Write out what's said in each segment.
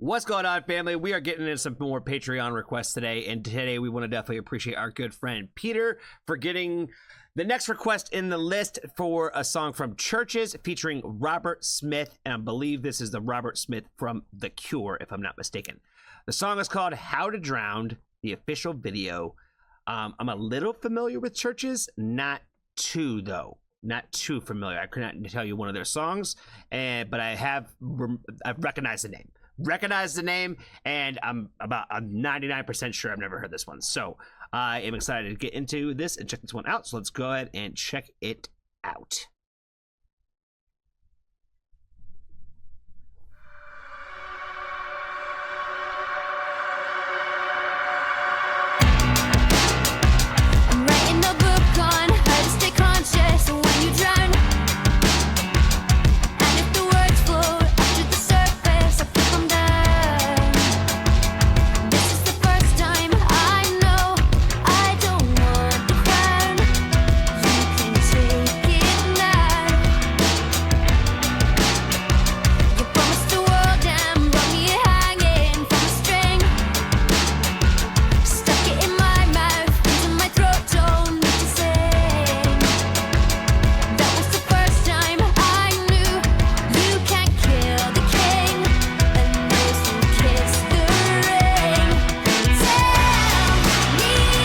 What's going on, family? We are getting into some more Patreon requests today, and today we want to definitely appreciate our good friend Peter for getting the next request in the list for a song from CHVRCHES featuring Robert Smith, and I believe this is the Robert Smith from The Cure, if I'm not mistaken. The song is called How to Drown, the official video. I'm a little familiar with CHVRCHES, not too though. Not too familiar. I could not tell you one of their songs, but I've recognized the name. And I'm 99% sure I've never heard this one. So I am excited to get into this and check this one out. So let's go ahead and check it out. I'm writing a book on how to stay conscious when you drown. And if the words float up to the surface, I put them down. This is the first time I know I don't want the crown. You can take it now. You promised the world and brought me hanging from a string. Stuck it in my mouth, into my throat, told me to sing. That was the first time I knew you can't kill the king, and those who kiss the ring.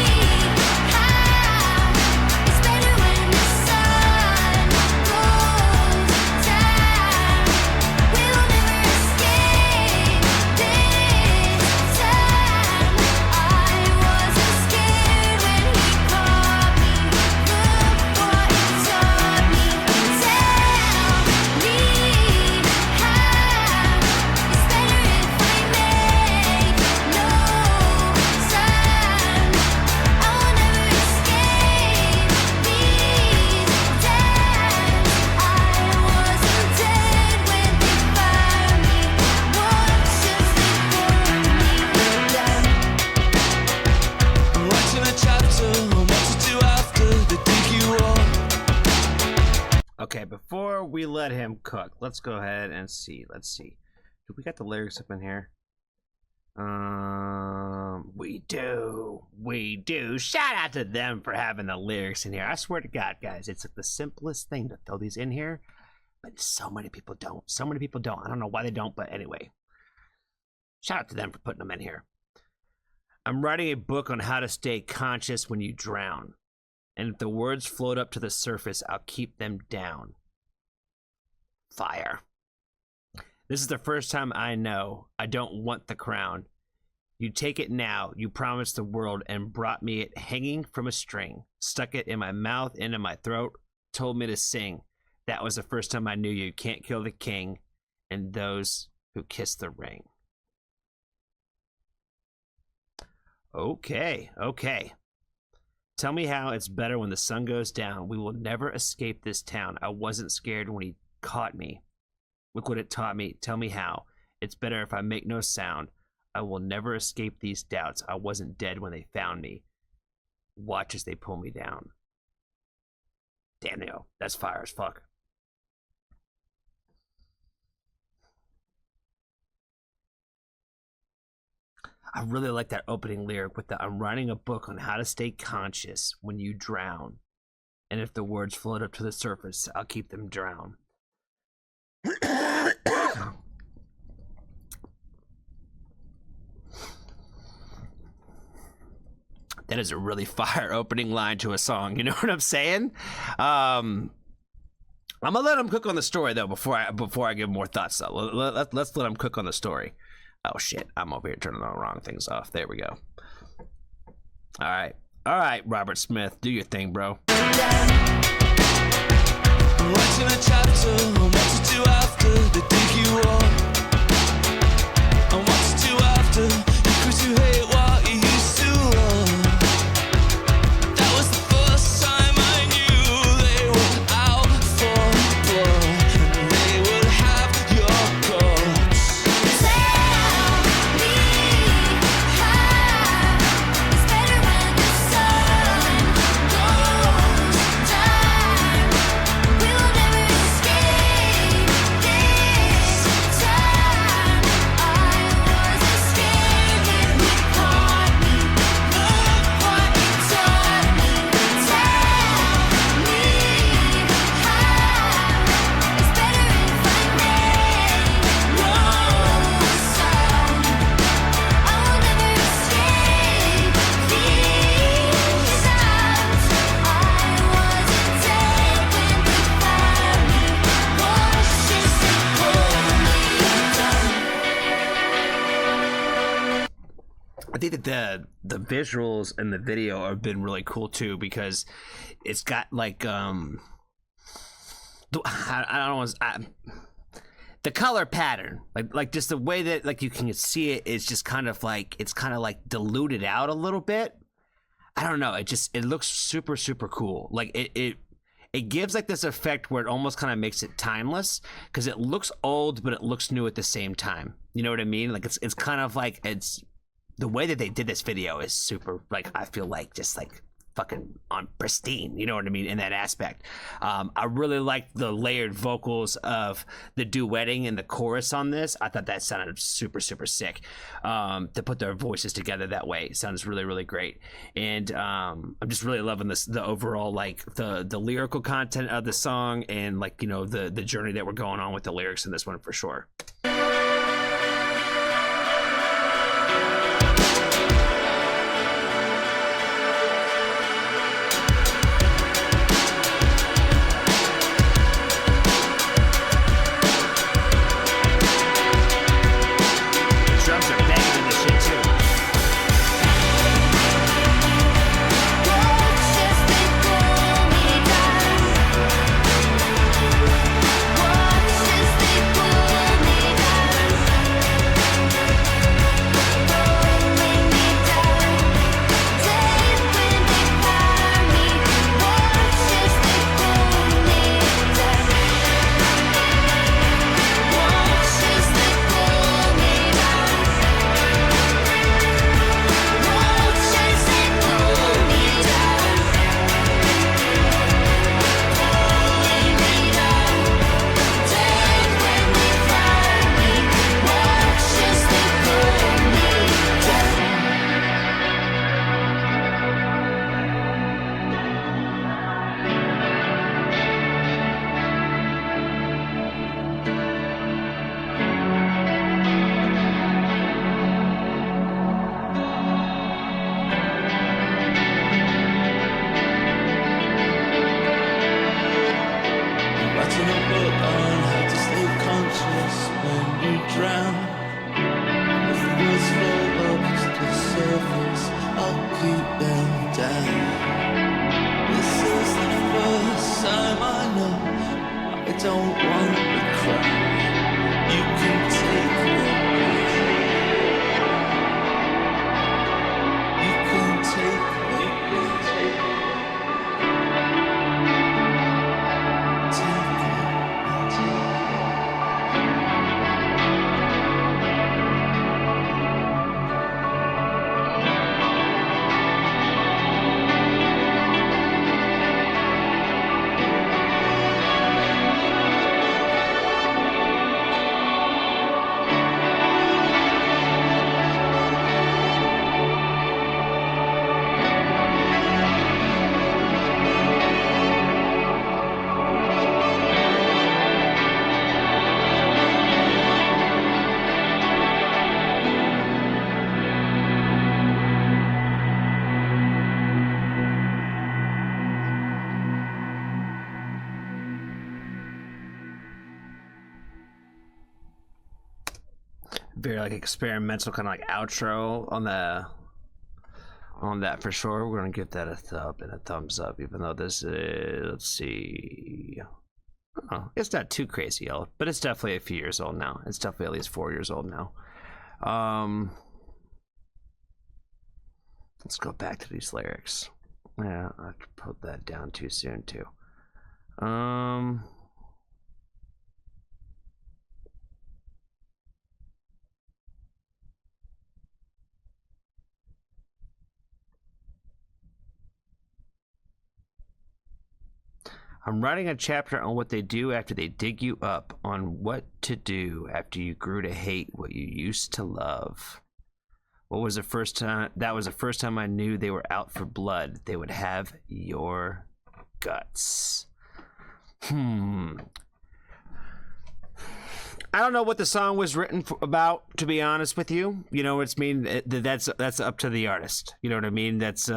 Tell me how it's better when the sun goes down. We will never escape this time. I wasn't scared when he caught me. Look what it taught me. Tell me how it's better if I make no sound. I will never escape these times. I wasn't dead when they found me. Watch as they pull me down. Watching a chapter, what to do after they dig you up. Okay, before we let him cook, let's go ahead and see. Let's see. Do we got the lyrics up in here? We do. Shout out to them for having the lyrics in here. I swear to God, guys, it's like the simplest thing to throw these in here, but so many people don't. I don't know why they don't, but anyway. Shout out to them for putting them in here. I'm writing a book on how to stay conscious when you drown. And if the words float up to the surface, I'll keep them down. Fire. This is the first time I know I don't want the crown. You take it now. You promised the world and brought me it hanging from a string. Stuck it in my mouth, into my throat, told me to sing. That was the first time I knew you can't kill the king and those who kiss the ring. Okay. Tell me how it's better when the sun goes down. We will never escape this town. I wasn't scared when he caught me. Look what it taught me. Tell me how. It's better if I make no sound. I will never escape these doubts. I wasn't dead when they found me. Watch as they pull me down. Damn, yo, that's fire as fuck. I really like that opening lyric with the I'm writing a book on how to stay conscious when you drown. And if the words float up to the surface, I'll keep them drowned. That is a really fire opening line to a song. You know what I'm saying? I'm gonna let him cook on the story though before I give more thoughts. Though. Let's let him cook on the story. Oh shit! I'm over here turning the wrong things off. There we go. All right, Robert Smith, do your thing, bro. Watching a chapter, what to do after they dig you up. And what to do after you cause you hate what you used to love. That was the first time I knew they were out for blood, and they would have your guts. Tell me how it's better when the sun goes down. We will never escape this I think that the visuals and the video have been really cool too, because it's got like I don't know, the color pattern, like just the way that like you can see it is just kind of like diluted out a little bit. I don't know, it looks super cool. Like it gives like this effect where it almost kind of makes it timeless, because it looks old but it looks new at the same time. You know what I mean? Like it's kind of like, it's the way that they did this video is super, like, I feel like just like fucking on pristine, you know what I mean, in that aspect. I really liked the layered vocals of the duetting and the chorus on this. I thought that sounded super sick. To put their voices together that way sounds really great. And I'm just really loving this, the overall, like the lyrical content of the song, and like, you know, the journey that we're going on with the lyrics in this one for sure. Very like experimental kind of like outro on that for sure. We're gonna give that a thumb and a thumbs up, even though this is, let's see, oh, it's not too crazy old, but it's definitely a few years old now. It's definitely at least 4 years old now. Let's go back to these lyrics. Yeah, I put that down too soon too. I'm writing a chapter on what they do after they dig you up, on what to do after you grew to hate what you used to love. What was the first time? That was the first time I knew they were out for blood. They would have your guts. I don't know what the song was written about, to be honest with you. You know what I mean? That's up to the artist. You know what I mean? That's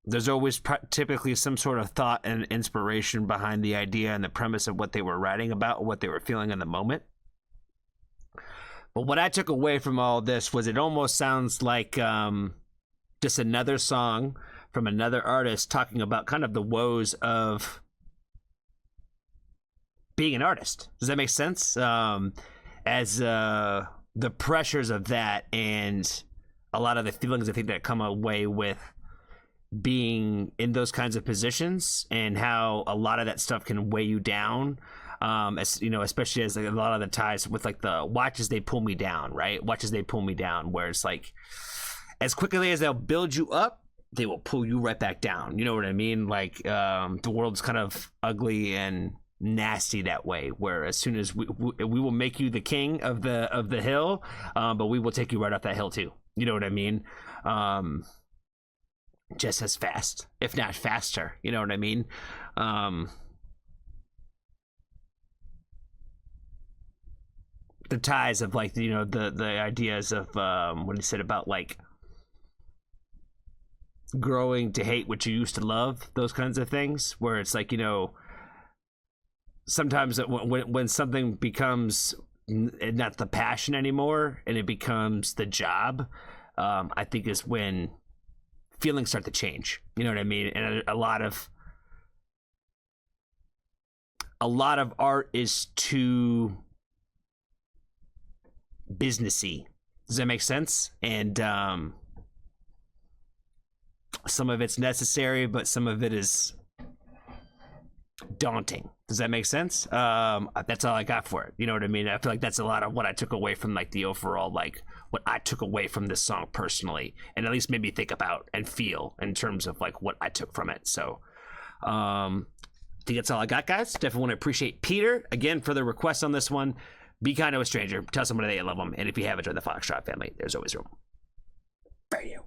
there's always typically some sort of thought and inspiration behind the idea and the premise of what they were writing about, what they were feeling in the moment. But what I took away from all this was it almost sounds like just another song from another artist talking about kind of the woes of being an artist. Does that make sense? As the pressures of that and a lot of the feelings I think that come away with being in those kinds of positions and how a lot of that stuff can weigh you down. As you know, especially as like, a lot of the ties with like the watch as they pull me down, right? Watch as they pull me down, where it's like as quickly as they'll build you up, they will pull you right back down. You know what I mean? Like the world's kind of ugly and nasty that way, where as soon as we will make you the king of the hill, but we will take you right off that hill too. You know what I mean? Just as fast, if not faster. You know what I mean? The ties of like, you know, the ideas of what he said about like growing to hate what you used to love, those kinds of things, where it's like, you know, sometimes when something becomes not the passion anymore and it becomes the job, I think is when feelings start to change. You know what I mean? And a lot of art is too businessy. Does that make sense? And some of it's necessary, but some of it is daunting. Does that make sense? That's all I got for it. You know what I mean? I feel like that's a lot of what I took away from like the overall, like what I took away from this song personally, and at least made me think about and feel in terms of like what I took from it. So I think that's all I got, guys. Definitely want to appreciate Peter again for the request on this one. Be kind to a stranger. Tell somebody that you love them. And if you haven't joined the Foxtrot family, there's always room for you.